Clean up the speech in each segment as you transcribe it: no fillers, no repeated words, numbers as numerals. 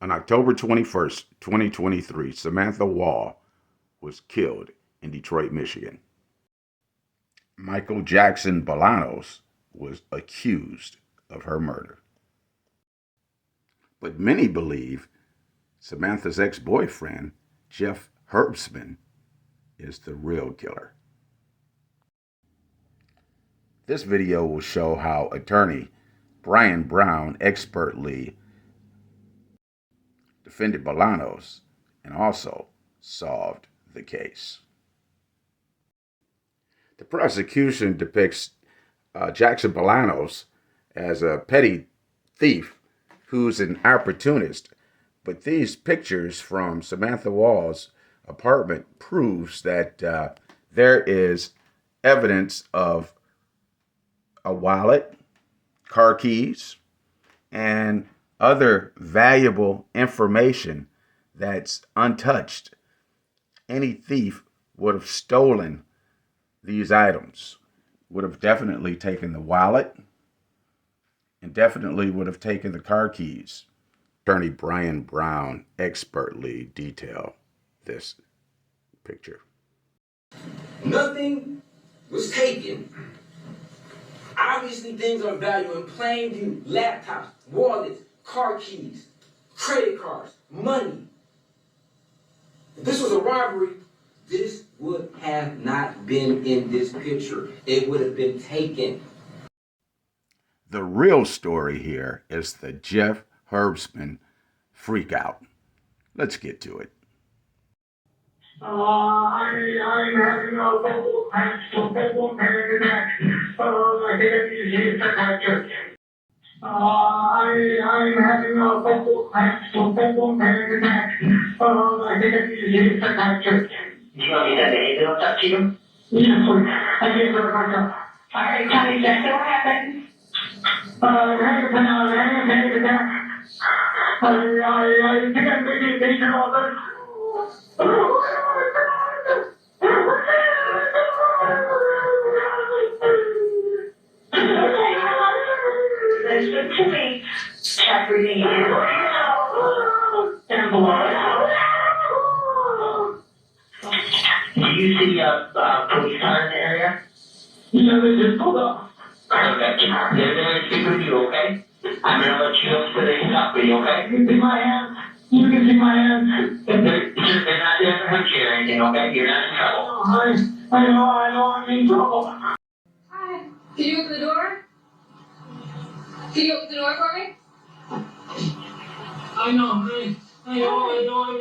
On October 21st, 2023, Samantha Woll was killed in Detroit, Michigan. Michael Jackson Bolanos was accused of her murder. But many believe Samantha's ex-boyfriend, Jeff Herbstman, is the real killer. This video will show how attorney Brian Brown expertly defended Bolanos and also solved the case. The prosecution depicts Jackson Bolanos as a petty thief who's an opportunist, but these pictures from Samantha Woll's apartment proves that there is evidence of a wallet, car keys, and other valuable information that's untouched. Any thief would have stolen these items, would have definitely taken the wallet, and definitely would have taken the car keys. Attorney Brian Brown expertly detailed this picture. Nothing was taken. Obviously, things are of value in plain view. Laptops, wallets, car keys, credit cards, money. If this was a robbery, this would have not been in this picture. It would have been taken. The real story here is the Jeff Herbstman freakout. Let's get to it. I'm having a vocal crash, vocal attack. I think I need to see a psychiatrist. I'm having a vocal crash, vocal attack. I think I need to see a psychiatrist. Do you want me to send anything else up to you? Yes, please. I can't go to myself. All right, tell me exactly what happened. I'm having a panic attack. I think I'm maybe a patient author. Listen to me. Check reading you. And blood. Do you see a police car in the area? No, they just pulled up. Okay. They're going to speak with you, okay? I'm going to let you know so they stop me, okay? You can see my hands. You can see my hands. They're not there to hurt you or anything, okay? You're not in trouble. I know I'm in trouble. Hi. Can you open the door? Can you open the door for me? I know I'm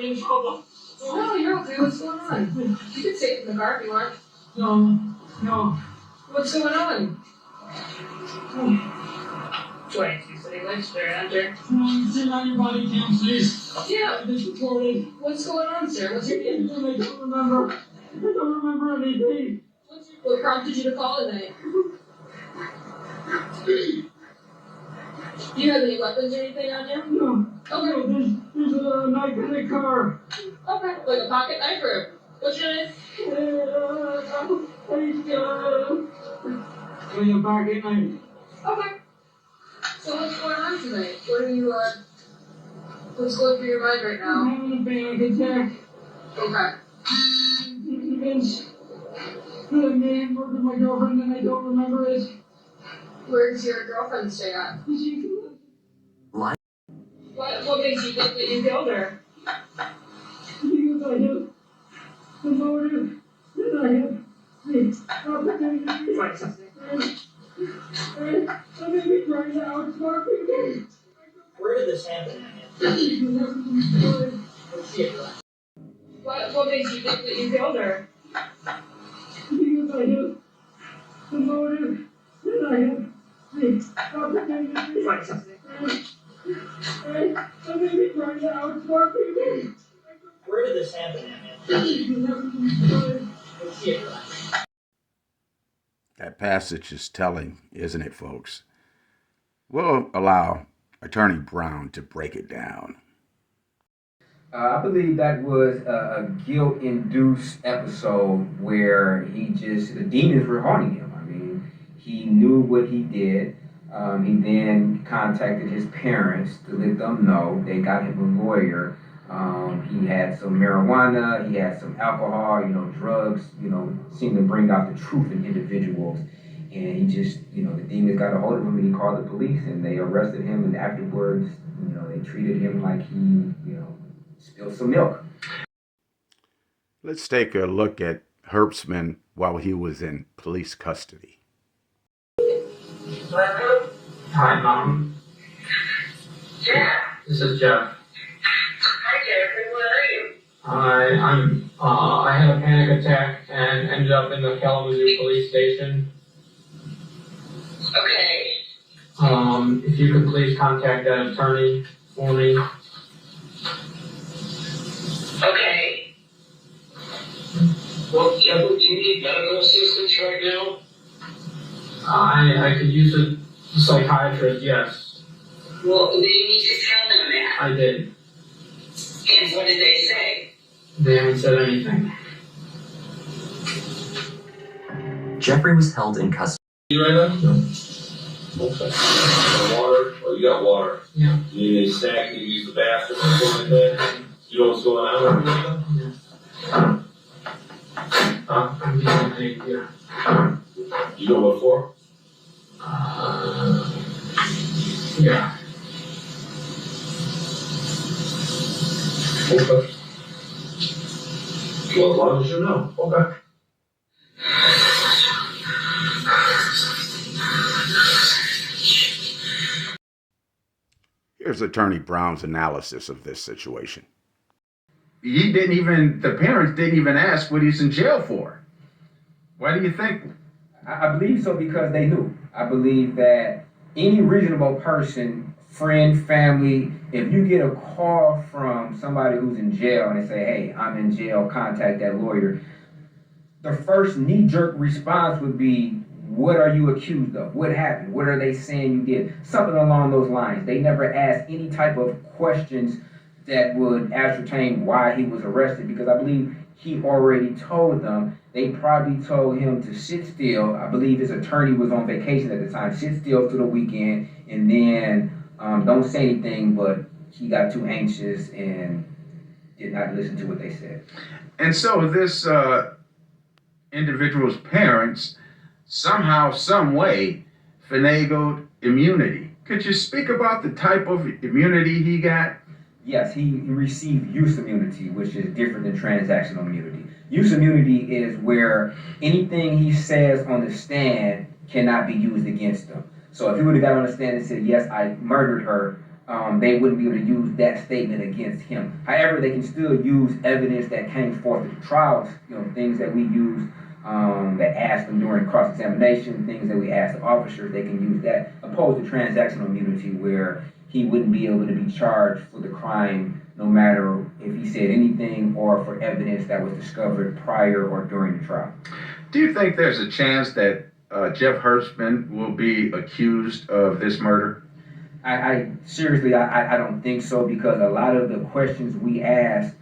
in trouble. No, you're okay. What's going on? You can stay in the car if you want. No. What's going on? 22 City Ledge, they're under. Sit on your body cam, please. Yeah. This recorded. What's going on, sir? What's your name? I don't remember anything. What prompted you to call tonight? Do you have any weapons or anything on you? No. Okay. There's a knife in the car. Okay. Like a pocket knife or what's your name? A pocket knife. Okay. So what's going on tonight? What are you, what's going through your mind right I'm now? having a panic attack. Okay. I'm convinced that I may have murdered my girlfriend and I don't remember it. Where's your girlfriend stay at? What makes you think that you killed her? Because I have the motive that I have the opportunity. 26. I may be trying to outsmart people. Where did this happen? What makes you think that you killed her? Because I have the motive that I have the opportunity. 26. I may be trying to outsmart people. Where did this happen? That passage is telling, isn't it, folks? We'll allow Attorney Brown to break it down. I believe that was a guilt-induced episode where the demons were haunting him. I mean, he knew what he did. He then contacted his parents to let them know. They got him a lawyer. He had some marijuana, he had some alcohol, drugs, seemed to bring out the truth in individuals. And he just, the demons got a hold of him and he called the police and they arrested him. And afterwards, they treated him like he, spilled some milk. Let's take a look at Herbstman while he was in police custody. Hi, Mom. Jeff. This is Jeff. Hi, Jeffrey. Where are you? I had a panic attack and ended up in the Kalamazoo police station. Okay. If you could please contact that attorney for me. Okay. Well, Jeffrey, do you need medical assistance right now? I could use a psychiatrist, yes. Well, then you need to tell them that. I did. And what did they say? They haven't said anything. Jeffrey was held in custody. You right now? No. Okay. Water? Oh, you got water. Yeah. You need any snack? You need to use the bathroom or something like that? You know what's going on? I'm getting paid, yeah. You know what for? Yeah. Okay. Well, as long as you know. Okay. Here's Attorney Brown's analysis of this situation. The parents didn't even ask what he's in jail for. Why do you think? I believe so because they knew. I believe that any reasonable person, friend, family, if you get a call from somebody who's in jail and they say, hey, I'm in jail, contact that lawyer, the first knee-jerk response would be, what are you accused of? What happened? What are they saying you did? Something along those lines. They never asked any type of questions that would ascertain why he was arrested because I believe he already told them. They probably told him to sit still. I believe his attorney was on vacation at the time. Sit still for the weekend and then don't say anything, but he got too anxious and did not listen to what they said. And so this individual's parents somehow, some way, finagled immunity. Could you speak about the type of immunity he got? Yes, he received use immunity, which is different than transactional immunity. Use immunity is where anything he says on the stand cannot be used against him. So if he would have got on the stand and said, yes, I murdered her, they wouldn't be able to use that statement against him. However, they can still use evidence that came forth at the trials, things that we use that asked them during cross-examination, things that we asked the officers, they can use that, opposed to transactional immunity where he wouldn't be able to be charged for the crime no matter if he said anything or for evidence that was discovered prior or during the trial. Do you think there's a chance that Jeff Herbstman will be accused of this murder? I seriously, I don't think so because a lot of the questions we asked,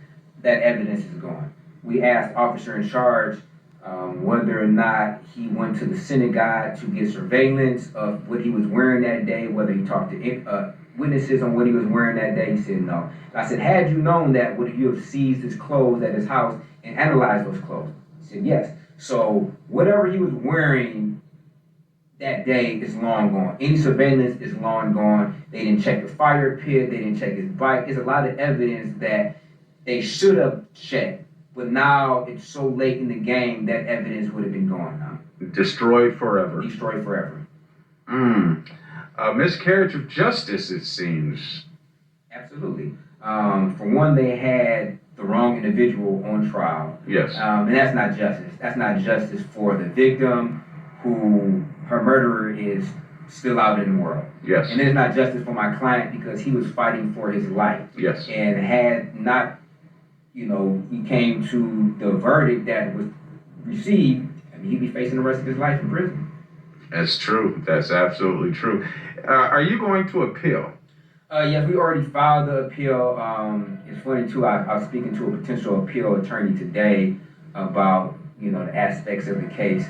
that evidence is gone. We asked officer in charge whether or not he went to the synagogue to get surveillance of what he was wearing that day, whether he talked to witnesses on what he was wearing that day. He said no. And I said, had you known that, would you have seized his clothes at his house and analyzed those clothes? He said yes. So whatever he was wearing that day is long gone. Any surveillance is long gone. They didn't check the fire pit. They didn't check his bike. There's a lot of evidence that they should have checked. But now it's so late in the game that evidence would have been gone now. Destroyed forever. Destroyed forever. A miscarriage of justice, it seems. Absolutely. For one, they had the wrong individual on trial. Yes. And that's not justice. That's not justice for the victim who her murderer is still out in the world. Yes. And it's not justice for my client because he was fighting for his life. Yes. And had not, he came to the verdict that was received, he'd be facing the rest of his life in prison. That's true. That's absolutely true. Are you going to appeal? Yes, we already filed the appeal. It's funny too, I was speaking to a potential appeal attorney today about, the aspects of the case.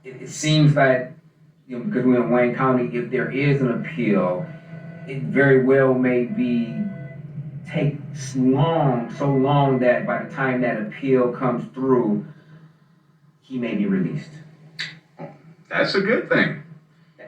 It seems like because we're in Wayne County, if there is an appeal, it very well may take so long that by the time that appeal comes through, he may be released. That's a good thing.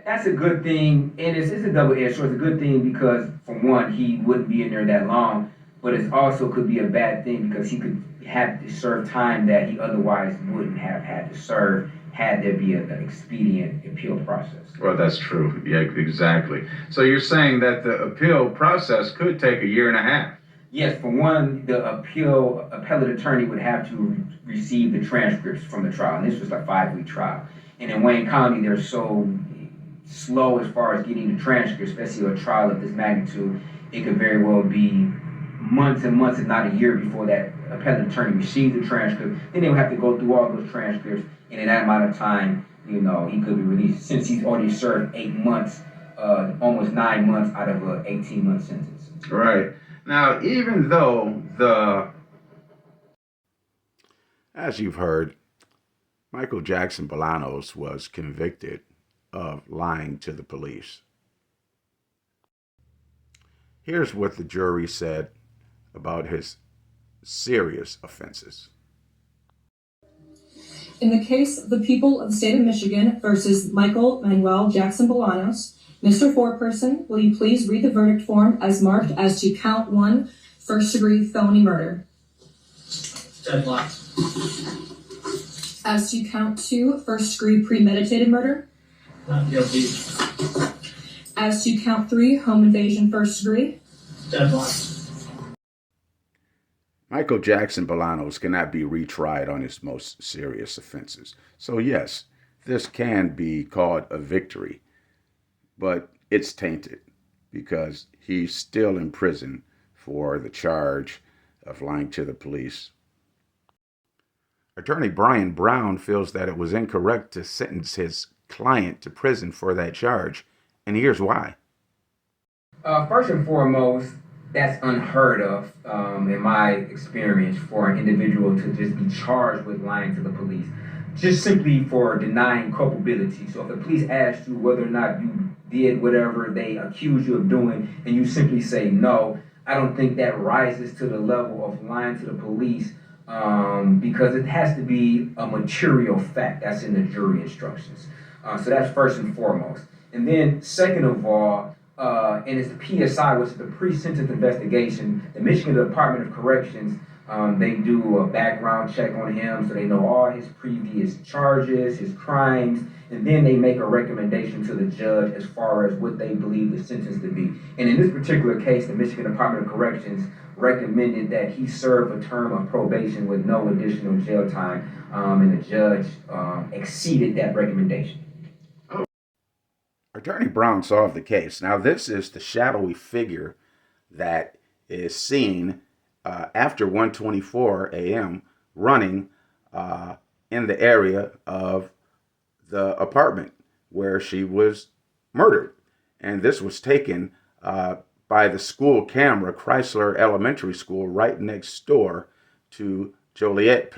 That's a good thing, and it's a double-edged sword. It's a good thing because, for one, he wouldn't be in there that long, but it also could be a bad thing because he could have to serve time that he otherwise wouldn't have had to serve had there be an expedient appeal process. Well, that's true. Yeah, exactly. So you're saying that the appeal process could take a year and a half? Yes, for one, the appellate attorney would have to receive the transcripts from the trial, and this was a 5-week trial. And in Wayne County, they're so slow as far as getting the transcripts, especially a trial of this magnitude. It could very well be months and months, if not a year, before that appellate attorney receives the transcript. Then they would have to go through all those transcripts, and in that amount of time, he could be released, since he's already served 8 months, almost 9 months out of an 18-month sentence. Right. Now, even though As you've heard, Michael Jackson Bolanos was convicted of lying to the police. Here's what the jury said about his serious offenses. In the case of the people of the state of Michigan versus Michael Manuel Jackson Bolanos, Mr. Foreperson, will you please read the verdict form as marked as to count 1, first-degree felony murder? Judge Locke. As to count 2, first-degree premeditated murder? Not guilty. As to count 3, home invasion first degree? Judge Locke. Michael Jackson Bolanos cannot be retried on his most serious offenses. So yes, this can be called a victory, but it's tainted because he's still in prison for the charge of lying to the police. Attorney Brian Brown feels that it was incorrect to sentence his client to prison for that charge, and here's why. First and foremost, that's unheard of, in my experience, for an individual to just be charged with lying to the police, just simply for denying culpability. So if the police asked you whether or not you did whatever they accuse you of doing, and you simply say no, I don't think that rises to the level of lying to the police, because it has to be a material fact that's in the jury instructions. So that's first and foremost. And then second of all, and it's the PSI, which is the pre-sentence investigation. The Michigan Department of Corrections, they do a background check on him, so they know all his previous charges, his crimes, and then they make a recommendation to the judge as far as what they believe the sentence to be. And in this particular case, the Michigan Department of Corrections recommended that he serve a term of probation with no additional jail time, and the judge exceeded that recommendation. Attorney Brown solved the case. Now, this is the shadowy figure that is seen after 1:24 a.m. running in the area of the apartment where she was murdered. And this was taken by the school camera, Chrysler Elementary School, right next door to Joliet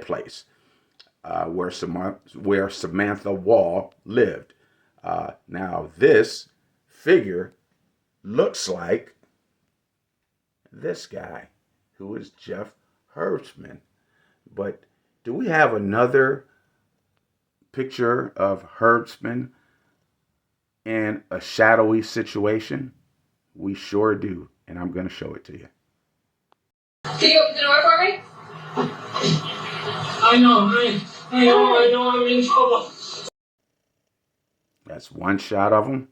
Place, where Samantha Woll lived. Now, this figure looks like this guy, who is Jeff Herbstman. But do we have another picture of Herbstman in a shadowy situation? We sure do, and I'm going to show it to you. Can you open the door for me? I know I'm in trouble. That's one shot of him.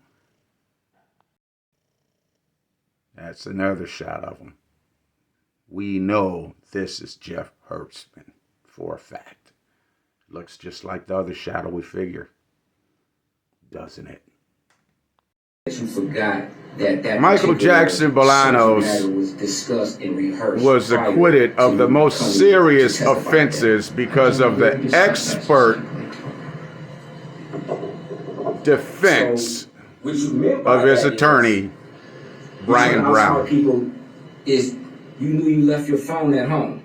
That's another shot of him. We know this is Jeff Herbstman for a fact. Looks just like the other shadowy figure, doesn't it? You forgot that Michael Jackson Bolanos was discussed and rehearsed. Was acquitted of the most serious offenses because of the expert defense of his attorney, Brian Brown. People is you knew you left your phone at home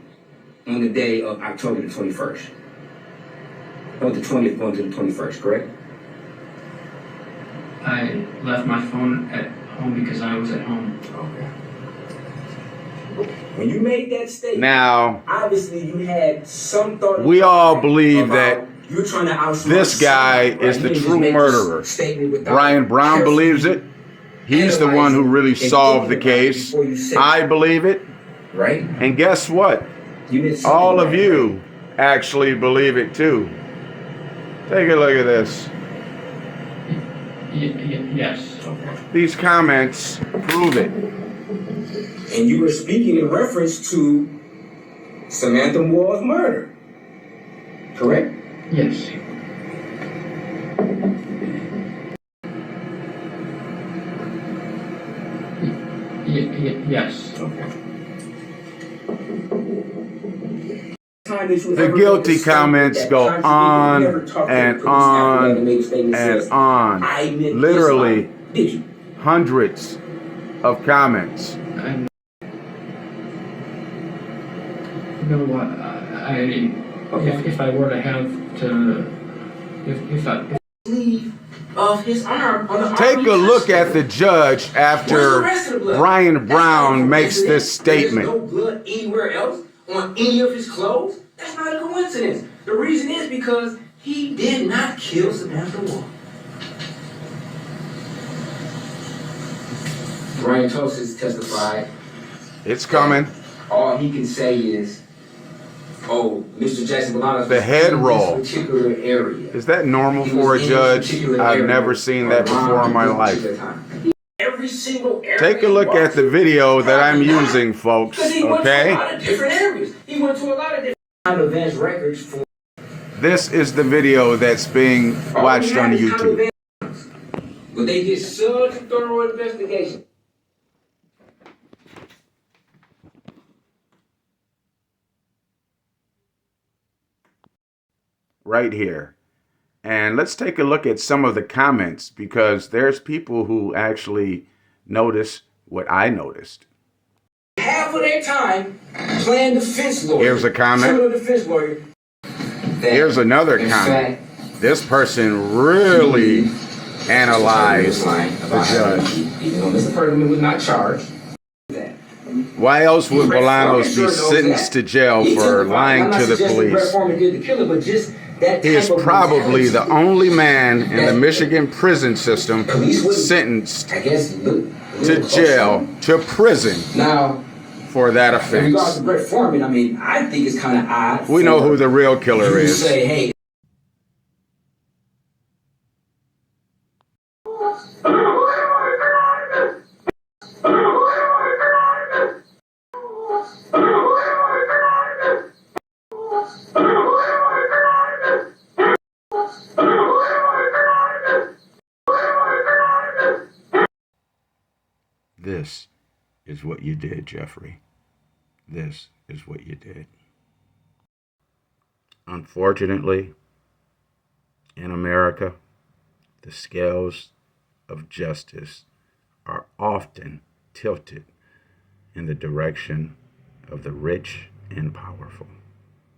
on the day of October the 21st. On the 20th going to the 21st, correct? I left my phone at home because I was at home. Okay. When you made that statement, Now, obviously you had some thought. we all believe that you're trying to outsmart this guy someone, is right? the You didn't true just make this murderer. statement without Brian Brown carefully believes it. He's the one who really analyzing and solved the thinking about it case. before you say I it, believe it. right? And guess what? You did something All of right, you actually believe it too. Take a look at this. Yes. Okay. These comments prove it. And you were speaking in reference to Samantha Wall's murder, correct? Yes. Yes. Okay. The guilty comments go on and on and on. Literally hundreds of comments. You know what? If I were to have to, if I. Of his arm on the Take arm a he look touched at the judge after Brian Brown makes this statement. There's no blood anywhere else on any of his clothes. That's not a coincidence. The reason is because he did not kill Samantha Wall. Brian Toast has testified. It's coming. All he can say is, "Oh, Mr. Jackson Bolanos The head in roll. this particular area." Is that normal He for a was in this judge? particular I've area never seen that before in my around this life. particular time. Every single area. Take a look at the video that I'm using, folks, Because he went to a okay? lot of different areas. He went to a lot of different advanced records for. This is the video that's being watched on YouTube. But they did such a thorough investigation. Right here. And let's take a look at some of the comments because there's people who actually notice what I noticed. Half of their time playing defense lawyer. Here's a comment. Criminal defense lawyer. Here's another comment. This person really analyzed the judge. Even though Mr. Perkins was not charged. Why else would Bolanos be sentenced to jail for lying to the police? He is probably the only man in the Michigan prison system sentenced to jail, to prison for that In regards offense. to Brett Foreman, I mean, I think it's kind of odd. We know who the real killer You is. say, hey, This is what you did, Jeffrey. This is what you did. Unfortunately, in America, the scales of justice are often tilted in the direction of the rich and powerful.